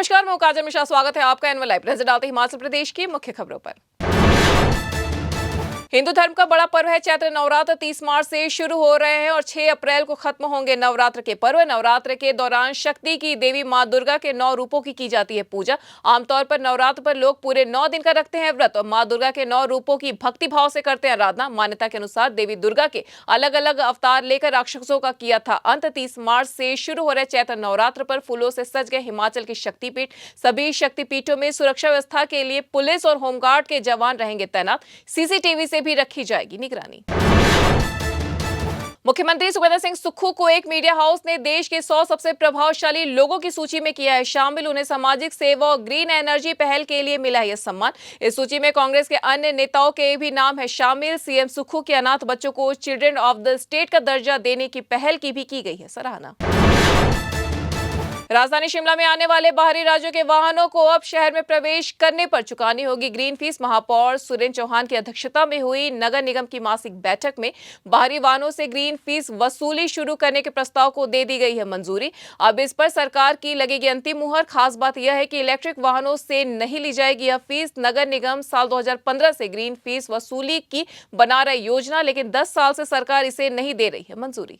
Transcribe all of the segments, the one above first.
नमस्कार, मैं हूं काजल मिश्रा। स्वागत है आपका एनएल लाइव। नजर डालते हिमाचल प्रदेश की मुख्य खबरों पर। हिंदू धर्म का बड़ा पर्व है चैत्र नवरात्र 30 मार्च से शुरू हो रहे हैं और 6 अप्रैल को खत्म होंगे नवरात्र के पर्व। नवरात्र के दौरान शक्ति की देवी मां दुर्गा के 9 रूपों की जाती है पूजा। आमतौर पर नवरात्र पर लोग पूरे 9 दिन का रखते हैं व्रत और मां दुर्गा के 9 रूपों की भक्ति भाव से करते हैं आराधना। मान्यता के अनुसार देवी दुर्गा के अलग अलग अवतार लेकर राक्षसों का किया था अंत। 30 मार्च से शुरू हो रहे चैत्र नवरात्र पर फूलों से सज गए हिमाचल के शक्तिपीठ। सभी शक्तिपीठों में सुरक्षा व्यवस्था के लिए पुलिस और होमगार्ड के जवान रहेंगे तैनात। सीसीटीवी से भी रखी जाएगी निगरानी। मुख्यमंत्री सुखविंदर सिंह सुक्खू को एक मीडिया हाउस ने देश के 100 सबसे प्रभावशाली लोगों की सूची में किया है शामिल। उन्हें सामाजिक सेवा और ग्रीन एनर्जी पहल के लिए मिला यह सम्मान। इस सूची में कांग्रेस के अन्य नेताओं के भी नाम है शामिल। सीएम सुक्खू के अनाथ बच्चों को चिल्ड्रन ऑफ द स्टेट का दर्जा देने की पहल की भी की गई है सराहना। राजधानी शिमला में आने वाले बाहरी राज्यों के वाहनों को अब शहर में प्रवेश करने पर चुकानी होगी ग्रीन फीस। महापौर सुरेंद्र चौहान की अध्यक्षता में हुई नगर निगम की मासिक बैठक में बाहरी वाहनों से ग्रीन फीस वसूली शुरू करने के प्रस्ताव को दे दी गई है मंजूरी। अब इस पर सरकार की लगेगी अंतिम मुहर। खास बात यह है कि इलेक्ट्रिक वाहनों से नहीं ली जाएगी यह फीस। नगर निगम साल 2015 से ग्रीन फीस वसूली की बना रही योजना, लेकिन 10 साल से सरकार इसे नहीं दे रही है मंजूरी।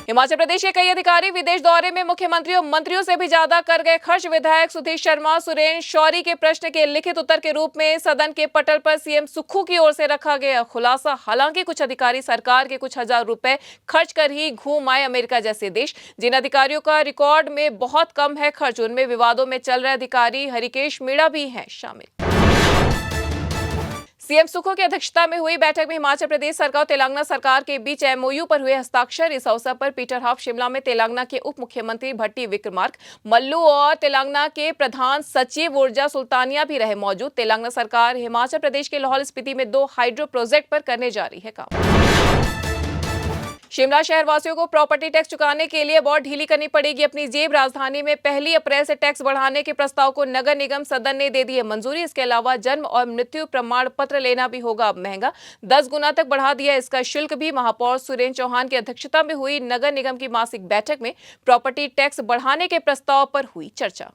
हिमाचल प्रदेश के कई अधिकारी विदेश दौरे में मुख्यमंत्री और मंत्रियों से भी ज्यादा कर गए खर्च। विधायक सुधीर शर्मा सुरेंद्र शौरी के प्रश्न के लिखित उत्तर के रूप में सदन के पटल पर सीएम सुक्खू की ओर से रखा गया खुलासा। हालांकि कुछ अधिकारी सरकार के कुछ हजार रुपए खर्च कर ही घूम आए अमेरिका जैसे देश। जिन अधिकारियों का रिकॉर्ड में बहुत कम है खर्च, उनमें विवादों में चल रहे अधिकारी हरिकेश मीणा भी हैं शामिल। सीएम सुक्खू की अध्यक्षता में हुई बैठक में हिमाचल प्रदेश सरकार और तेलंगाना सरकार के बीच एमओयू पर हुए हस्ताक्षर। इस अवसर पर पीटर हाफ शिमला में तेलंगाना के उप मुख्यमंत्री भट्टी विक्रमार्क मल्लू और तेलंगाना के प्रधान सचिव ऊर्जा सुल्तानिया भी रहे मौजूद। तेलंगाना सरकार हिमाचल प्रदेश के लाहौल स्पीति में 2 हाइड्रो प्रोजेक्ट पर करने जा रही है काम। शिमला शहर वासियों को प्रॉपर्टी टैक्स चुकाने के लिए बहुत ढीली करनी पड़ेगी अपनी जेब। राजधानी में 1 अप्रैल से टैक्स बढ़ाने के प्रस्ताव को नगर निगम सदन ने दे दी है मंजूरी। इसके अलावा जन्म और मृत्यु प्रमाण पत्र लेना भी होगा अब महंगा। 10 गुना तक बढ़ा दिया इसका शुल्क भी। महापौर सुरेंद्र चौहान की अध्यक्षता में हुई नगर निगम की मासिक बैठक में प्रॉपर्टी टैक्स बढ़ाने के प्रस्ताव पर हुई चर्चा।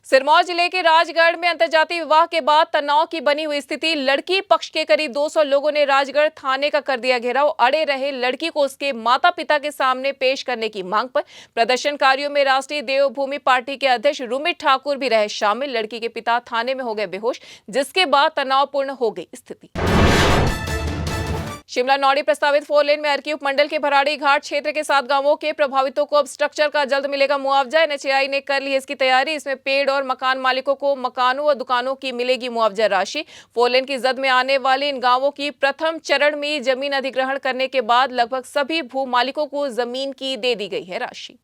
सिरमौर जिले के राजगढ़ में अंतर्जातीय विवाह के बाद तनाव की बनी हुई स्थिति। लड़की पक्ष के करीब 200 लोगों ने राजगढ़ थाने का कर दिया घेराव। अड़े रहे लड़की को उसके माता पिता के सामने पेश करने की मांग पर। प्रदर्शनकारियों में राष्ट्रीय देवभूमि पार्टी के अध्यक्ष रुमित ठाकुर भी रहे शामिल। लड़की के पिता थाने में हो गए बेहोश, जिसके बाद तनावपूर्ण हो गई स्थिति। शिमला नौड़ी प्रस्तावित 4 लेन में अर्की उपमंडल के भराड़ी घाट क्षेत्र के 7 गांवों के प्रभावितों को अब स्ट्रक्चर का जल्द मिलेगा मुआवजा। एनएचएआई ने कर ली है इसकी तैयारी। इसमें पेड़ और मकान मालिकों को मकानों और दुकानों की मिलेगी मुआवजा राशि। 4 लेन की जद में आने वाले इन गांवों की प्रथम चरण में जमीन अधिग्रहण करने के बाद लगभग सभी भू मालिकों को जमीन की दे दी गई है राशि।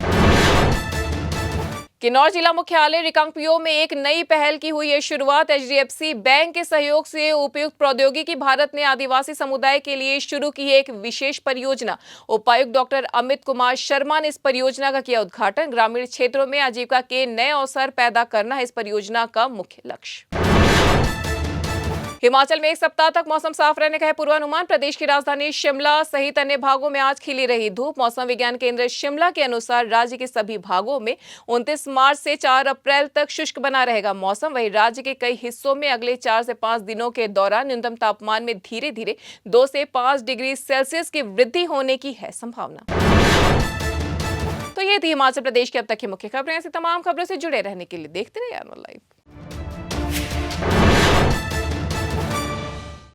किन्नौर जिला मुख्यालय रिकांगपिओ में एक नई पहल की हुई है शुरुआत। एचडीएफसी बैंक के सहयोग से उपयुक्त प्रौद्योगिकी भारत ने आदिवासी समुदाय के लिए शुरू की है एक विशेष परियोजना। उपायुक्त डॉक्टर अमित कुमार शर्मा ने इस परियोजना का किया उद्घाटन। ग्रामीण क्षेत्रों में आजीविका के नए अवसर पैदा करना है इस परियोजना का मुख्य लक्ष्य। हिमाचल में 1 सप्ताह तक मौसम साफ रहने का है पूर्वानुमान। प्रदेश की राजधानी शिमला सहित अन्य भागों में आज खिली रही धूप। मौसम विज्ञान केंद्र शिमला के अनुसार राज्य के सभी भागों में 29 मार्च से 4 अप्रैल तक शुष्क बना रहेगा मौसम। वहीं राज्य के कई हिस्सों में अगले 4 से 5 दिनों के दौरान न्यूनतम तापमान में धीरे धीरे 2 से 5 डिग्री सेल्सियस की वृद्धि होने की है संभावना। तो ये थी हिमाचल प्रदेश की अब तक की मुख्य खबरें। ऐसी तमाम खबरों से जुड़े रहने के लिए देखते रहिए एनएल लाइव।